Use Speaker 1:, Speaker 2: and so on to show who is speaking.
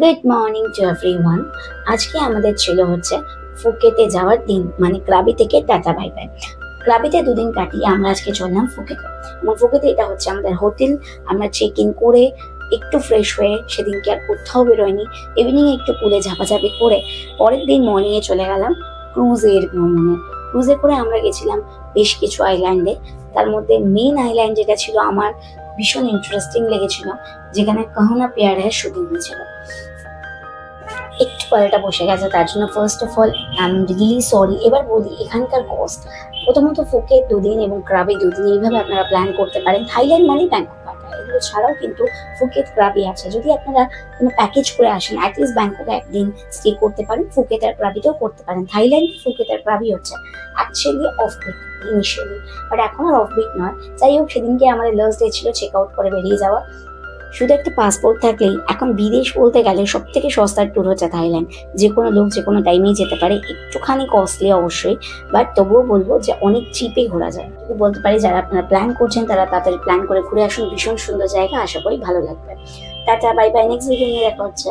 Speaker 1: Good morning to everyone. আজকে আমাদের ছিল হচ্ছে ফুকেতে যাওয়ার দিন, মানে ক্রাবি থেকে টাটা বাই বাই। ক্রাবিতে দুদিন কাটিয়ে আমরা আজকে চললাম ফুকেতে। এবং ফুকেতে এটা হচ্ছে আমাদের হোটেল। আমরা চেক ইন করে একটু ফ্রেশ হয়ে সেদিনকে আর কোথাও বেরোয়নি। ইভিনিং একটু পুলে ঝাপাঝাপি করে পরের দিন মর্নিংয়ে চলে গেলাম ক্রুজের ভ্রমণে। ক্রুজে করে আমরা গেছিলাম বেশ কিছু আইল্যান্ডে। তার মধ্যে মেন আইল্যান্ড যেটা ছিল আমার ভীষণ ইন্টারেস্টিং লেগেছিল, যেখানে কাহনা পেয়ারের শুটিং হয়েছিল। একটু গলাটা বসে গেছে, তার জন্য first of all I am really sorry. এবার বলি এখানকার কস্ট। প্রথমত ফুকেট দুদিন এবং ক্রাবি দুদিন এইভাবে আপনারা প্ল্যান করতে পারেন। থাইল্যান্ড মানে ব্যাংকক কাটা, এগুলো ছাড়াও কিন্তু ফুকেট ক্রাবি আছে। যদি আপনারা কোনো প্যাকেজ করে আসেন, অ্যাটলিস্ট ব্যাংককে একদিন স্টে করতে পারেন, ফুকেট আর ক্রাবিতেও করতে পারেন। থাইল্যান্ড ফুকেট আর ক্রাবি হচ্ছে actually off beat initially, but এখন আর অফ বিট নয়। যাই হোক, সেদিনকে আমাদের লাস্ট ডে ছিল চেক আউট করে বেরিয়ে যাওয়া। শুধু একটা পাসপোর্ট থাকলেই এখন বিদেশ বলতে গেলে সব থেকে সস্তার ট্যুর হচ্ছে থাইল্যান্ড। যে কোনো লোক যে কোনো টাইমেই যেতে পারে, একটুখানি কস্টলি অবশ্যই, বাট তবুও বলবো যে অনেক চিপে ঘোরা যায়। যদি বলতে পারি যারা আপনারা প্ল্যান করছেন তারা তাড়াতাড়ি প্ল্যান করে ঘুরে আসুন, ভীষণ সুন্দর জায়গা, আশা করি ভালো লাগবে। Tata bye bye, next video নিয়ে দেখা হচ্ছে।